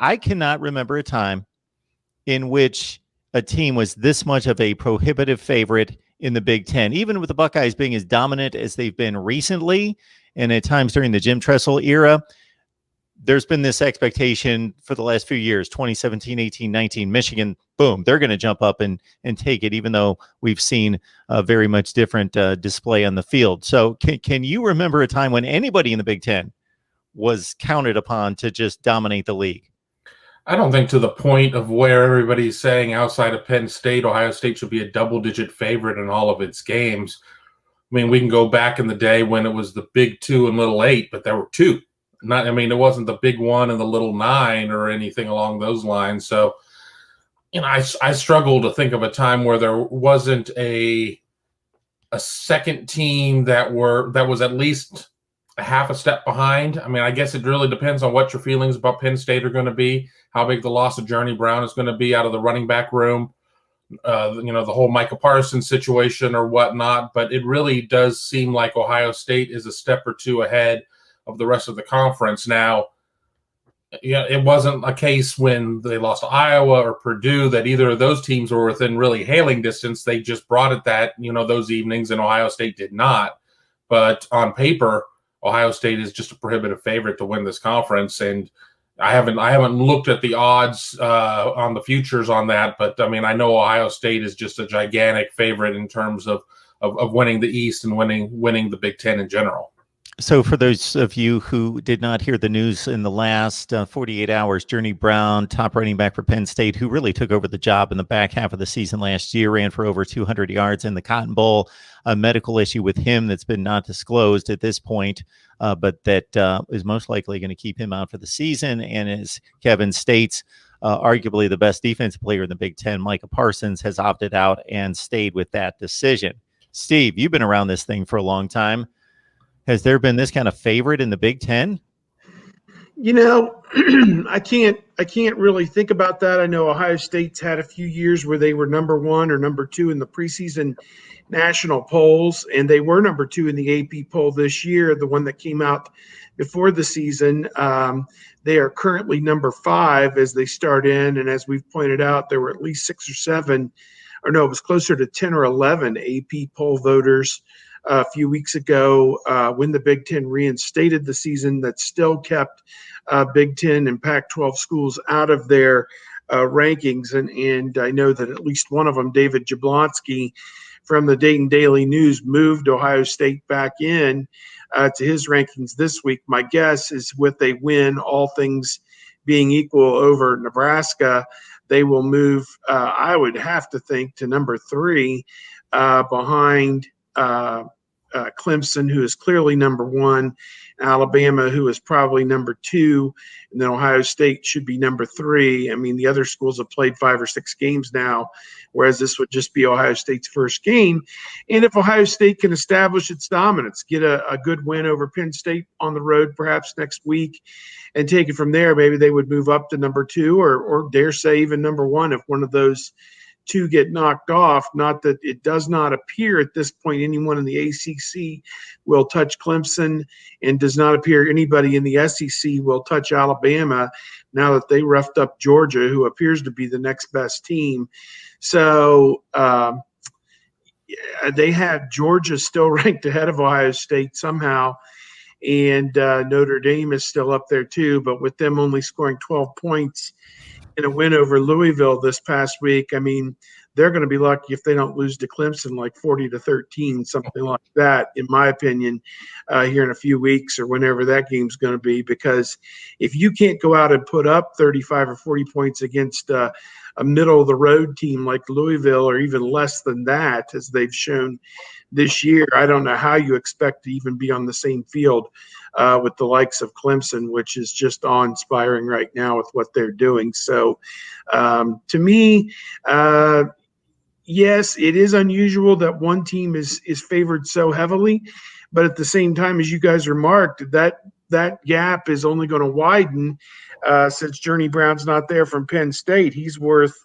I cannot remember a time in which a team was this much of a prohibitive favorite in the Big Ten, even with the Buckeyes being as dominant as they've been recently, and at times during the Jim Tressel era. There's been this expectation for the last few years, 2017, 18, 19, Michigan, boom, they're going to jump up and take it, even though we've seen a very much different display on the field. So can you remember a time when anybody in the Big Ten was counted upon to just dominate the league? I don't think to the point of where everybody's saying outside of Penn State, Ohio State should be a double-digit favorite in all of its games. I mean, we can go back in the day when it was the Big 2 and Little 8, but there were two. It wasn't the Big 1 and the Little 9 or anything along those lines. So, I struggle to think of a time where there wasn't a second team that was at least a half a step behind. I mean, I guess it really depends on what your feelings about Penn State are going to be, how big the loss of Journey Brown is going to be out of the running back room, the whole Micah Parsons situation or whatnot. But it really does seem like Ohio State is a step or two ahead of the rest of the conference. Now, it wasn't a case when they lost to Iowa or Purdue that either of those teams were within really hailing distance. They just brought it that, those evenings, and Ohio State did not. But on paper, Ohio State is just a prohibitive favorite to win this conference. And I haven't looked at the odds on the futures on that, but I know Ohio State is just a gigantic favorite in terms of winning the East and winning the Big Ten in general. So for those of you who did not hear the news in the last 48 hours, Journey Brown, top running back for Penn State, who really took over the job in the back half of the season last year, ran for over 200 yards in the Cotton Bowl. A medical issue with him that's been not disclosed at this point, but that is most likely going to keep him out for the season. And as Kevin states, arguably the best defensive player in the Big Ten, Micah Parsons, has opted out and stayed with that decision. Steve, you've been around this thing for a long time. Has there been this kind of favorite in the Big Ten? I can't really think about that. I know Ohio State's had a few years where they were number 1 or number 2 in the preseason national polls, and they were number 2 in the AP poll this year, the one that came out before the season. They are currently number 5 as they start in, and as we've pointed out, there were at least 6 or 7, or no, it was closer to 10 or 11 AP poll voters a few weeks ago when the Big Ten reinstated the season, that still kept Big Ten and Pac-12 schools out of their rankings. And I know that at least one of them, David Jablonski from the Dayton Daily News, moved Ohio State back in to his rankings this week. My guess is with a win, all things being equal, over Nebraska, they will move, I would have to think, to number 3 behind Clemson, who is clearly number 1, Alabama, who is probably number 2, and then Ohio State should be number 3. The other schools have played 5 or 6 games now, whereas this would just be Ohio State's first game. And if Ohio State can establish its dominance, get a good win over Penn State on the road perhaps next week, and take it from there, maybe they would move up to number 2 or dare say even number 1 if one of those 2 get knocked off. Not that it does not appear at this point anyone in the ACC will touch Clemson, and does not appear anybody in the SEC will touch Alabama now that they roughed up Georgia, who appears to be the next best team. So they have Georgia still ranked ahead of Ohio State somehow, and Notre Dame is still up there too, but with them only scoring 12 points in a win over Louisville this past week, they're going to be lucky if they don't lose to Clemson like 40-13, something like that, in my opinion, here in a few weeks or whenever that game's going to be. Because if you can't go out and put up 35 or 40 points against a middle-of-the-road team like Louisville, or even less than that, as they've shown this year, I don't know how you expect to even be on the same field with the likes of Clemson, which is just awe-inspiring right now with what they're doing. So to me, yes, it is unusual that one team is favored so heavily, but at the same time, as you guys remarked, that gap is only going to widen since Journey Brown's not there from Penn State. He's worth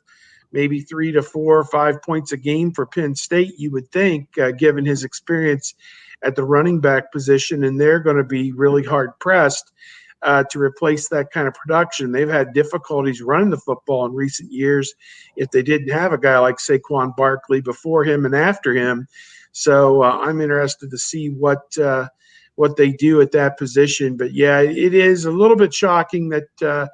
maybe 3 to 4 or 5 points a game for Penn State, you would think, given his experience at the running back position, and they're going to be really hard pressed to replace that kind of production. They've had difficulties running the football in recent years if they didn't have a guy like Saquon Barkley before him and after him. So I'm interested to see what they do at that position. But, yeah, it is a little bit shocking that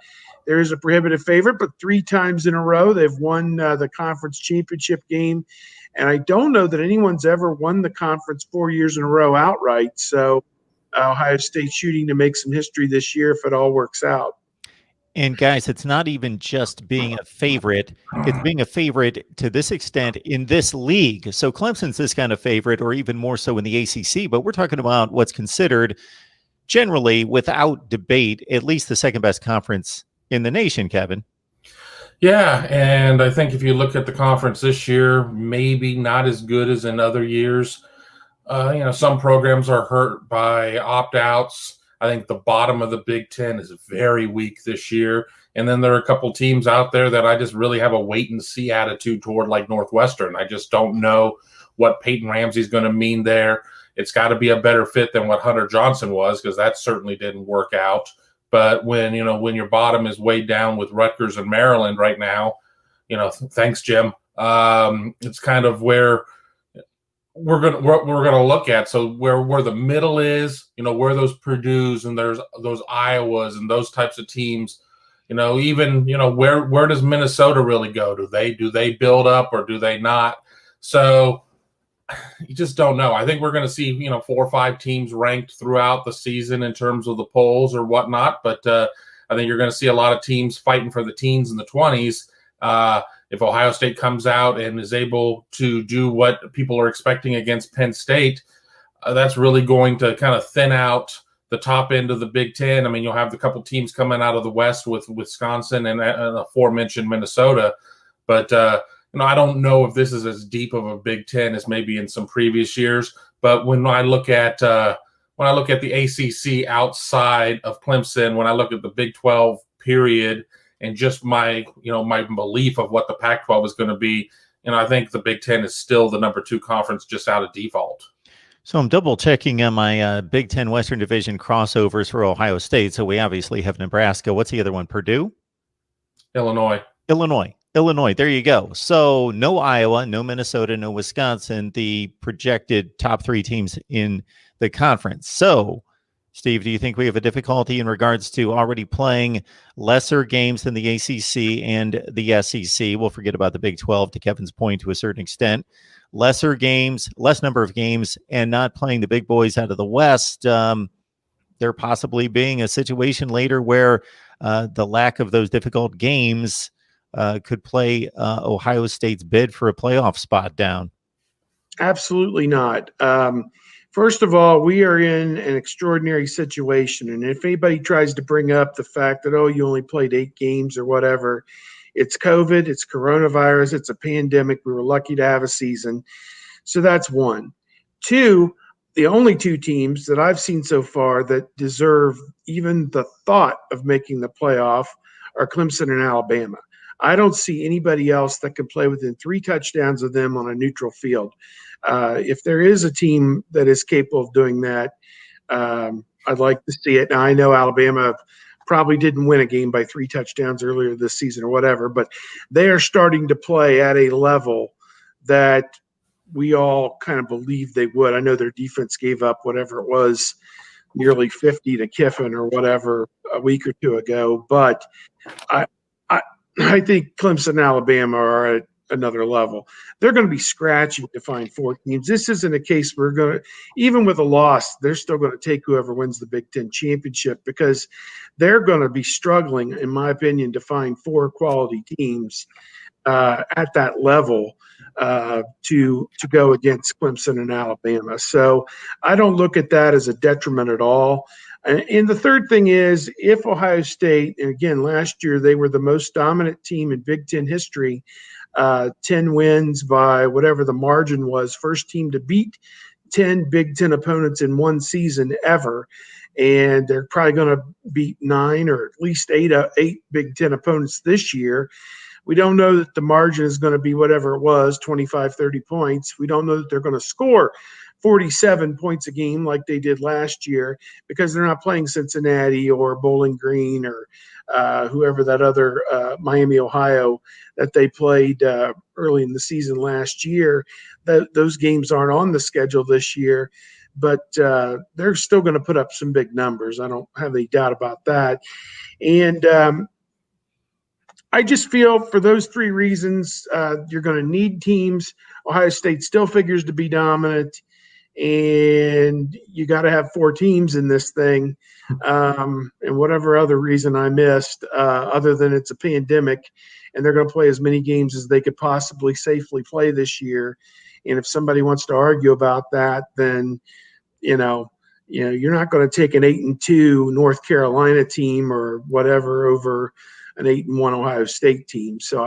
there is a prohibitive favorite, but 3 times in a row they've won the conference championship game. And I don't know that anyone's ever won the conference 4 years in a row outright. So Ohio State shooting to make some history this year if it all works out. And guys, it's not even just being a favorite. It's being a favorite to this extent in this league. So Clemson's this kind of favorite, or even more so in the ACC. But we're talking about what's considered generally, without debate, at least the second best conference in the nation, Kevin. Yeah, and I think if you look at the conference this year, maybe not as good as in other years. Some programs are hurt by opt-outs. I think the bottom of the Big Ten is very weak this year. And then there are a couple teams out there that I just really have a wait-and-see attitude toward, like Northwestern. I just don't know what Peyton Ramsey's going to mean there. It's got to be a better fit than what Hunter Johnson was, because that certainly didn't work out. But when your bottom is way down with Rutgers and Maryland right now, thanks, Jim. It's kind of where we're gonna look at. So where the middle is, where those Purdue's and there's those Iowas and those types of teams, where does Minnesota really go? Do they build up or do they not? So you just don't know. I think we're going to see, 4 or 5 teams ranked throughout the season in terms of the polls or whatnot. But I think you're going to see a lot of teams fighting for the teens and the 20s. If Ohio State comes out and is able to do what people are expecting against Penn State, that's really going to kind of thin out the top end of the Big Ten. I mean, you'll have the couple teams coming out of the West with Wisconsin and aforementioned Minnesota. But I don't know if this is as deep of a Big Ten as maybe in some previous years. But when I look at the ACC outside of Clemson, when I look at the Big 12 period, and just my belief of what the Pac-12 is going to be, I think the Big Ten is still the number 2 conference just out of default. So I'm double checking on my Big Ten Western Division crossovers for Ohio State. So we obviously have Nebraska. What's the other one? Purdue? Illinois. There you go. So no Iowa, no Minnesota, no Wisconsin, the projected top 3 teams in the conference. So, Steve, do you think we have a difficulty in regards to already playing lesser games than the ACC and the SEC? We'll forget about the Big 12, to Kevin's point, to a certain extent. Lesser games, less number of games, and not playing the big boys out of the West. There possibly being a situation later where the lack of those difficult games could play Ohio State's bid for a playoff spot down. Absolutely not. First of all, we are in an extraordinary situation. And if anybody tries to bring up the fact that, you only played 8 games or whatever, it's COVID, it's coronavirus, it's a pandemic. We were lucky to have a season. So that's one. 2, the only 2 teams that I've seen so far that deserve even the thought of making the playoff are Clemson and Alabama. I don't see anybody else that can play within 3 touchdowns of them on a neutral field. If there is a team that is capable of doing that, I'd like to see it. Now, I know Alabama probably didn't win a game by 3 touchdowns earlier this season or whatever, but they are starting to play at a level that we all kind of believed they would. I know their defense gave up whatever it was, nearly 50 to Kiffin or whatever a week or 2 ago, but I think Clemson and Alabama are at another level. They're going to be scratching to find 4 teams. This isn't a case where even with a loss, they're still going to take whoever wins the Big Ten championship, because they're going to be struggling, in my opinion, to find 4 quality teams at that level to go against Clemson and Alabama. So I don't look at that as a detriment at all. And the third thing is, if Ohio State, and again, last year they were the most dominant team in Big Ten history, 10 wins by whatever the margin was, first team to beat 10 Big Ten opponents in one season ever. And they're probably going to beat 9 or at least 8 Big Ten opponents this year. We don't know that the margin is going to be whatever it was, 25, 30 points. We don't know that they're going to score 47 points a game like they did last year, because they're not playing Cincinnati or Bowling Green or whoever that other Miami, Ohio that they played early in the season last year. Those games aren't on the schedule this year, but they're still going to put up some big numbers. I don't have any doubt about that. And I just feel for those three reasons, you're going to need teams. Ohio State still figures to be dominant, and you got to have 4 teams in this thing. And whatever other reason I missed, other than it's a pandemic, and they're going to play as many games as they could possibly safely play this year. And if somebody wants to argue about that, then you're not going to take an 8-2 North Carolina team or whatever over an 8-1 Ohio State team. So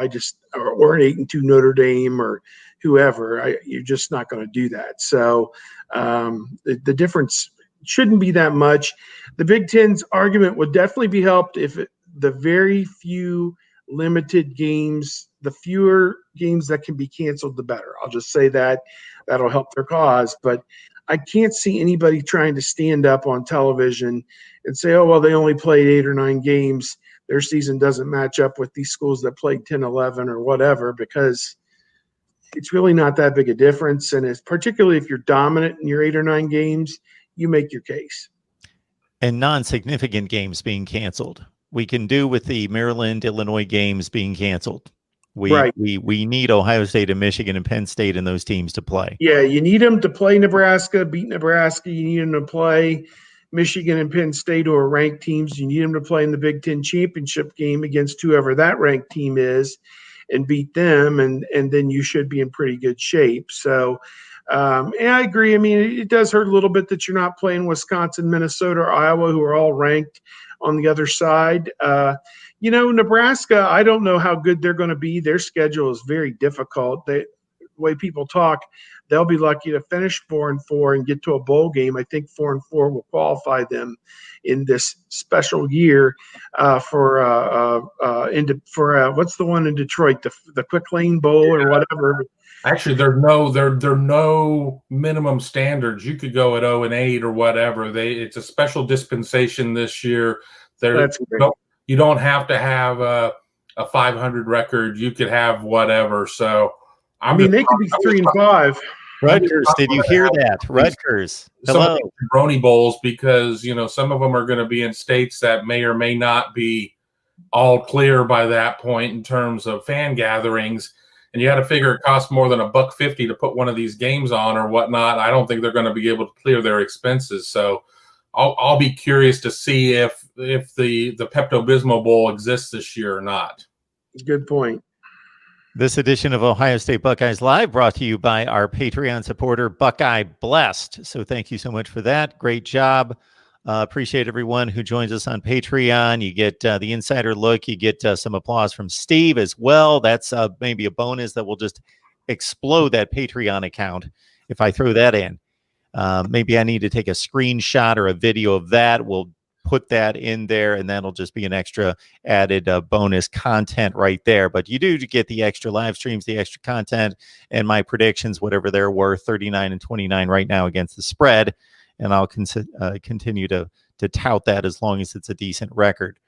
or an 8-2 Notre Dame or whoever. You're just not going to do that. So the difference shouldn't be that much. The Big Ten's argument would definitely be helped if the very few limited games, the fewer games that can be canceled, the better. I'll just say that'll help their cause. But I can't see anybody trying to stand up on television and say, oh, well, they only played 8 or 9 games. Their season doesn't match up with these schools that played 10, 11 or whatever, because it's really not that big a difference. And it's particularly if you're dominant in your 8 or 9 games, you make your case. And non-significant games being canceled. We can do with the Maryland, Illinois games being canceled. We need Ohio State and Michigan and Penn State and those teams to play. Yeah, you need them to play Nebraska, beat Nebraska. You need them to play Michigan and Penn State, who are ranked teams. You need them to play in the Big Ten championship game against whoever that ranked team is and beat them, and then you should be in pretty good shape. So, I agree. I mean, it does hurt a little bit that you're not playing Wisconsin, Minnesota, or Iowa, who are all ranked on the other side. Nebraska, I don't know how good they're going to be. Their schedule is very difficult. The way people talk, they'll be lucky to finish 4-4 and get to a bowl game. I think 4-4 will qualify them in this special year for what's the one in Detroit, the Quick Lane Bowl or whatever. Actually, there are no minimum standards. You could go at 0-8 or whatever. It's a special dispensation this year. That's great. You don't have to have a 500 record. You could have whatever. So they could be 3-5. Rutgers, did you hear that? Rutgers, hello. Some brony bowls, because some of them are going to be in states that may or may not be all clear by that point in terms of fan gatherings. And you had to figure it costs more than $1.50 to put one of these games on or whatnot. I don't think they're going to be able to clear their expenses. So I'll be curious to see if the Pepto-Bismol Bowl exists this year or not. Good point. This edition of Ohio State Buckeyes Live brought to you by our Patreon supporter, Buckeye Blessed. So thank you so much for that. Great job. Appreciate everyone who joins us on Patreon. You get the insider look. You get some applause from Steve as well. That's maybe a bonus that will just explode that Patreon account if I throw that in. Maybe I need to take a screenshot or a video of that. We'll put that in there, and that'll just be an extra added bonus content right there. But you do get the extra live streams, the extra content, and my predictions, whatever they're worth, 39-29 right now against the spread. And I'll continue to tout that as long as it's a decent record.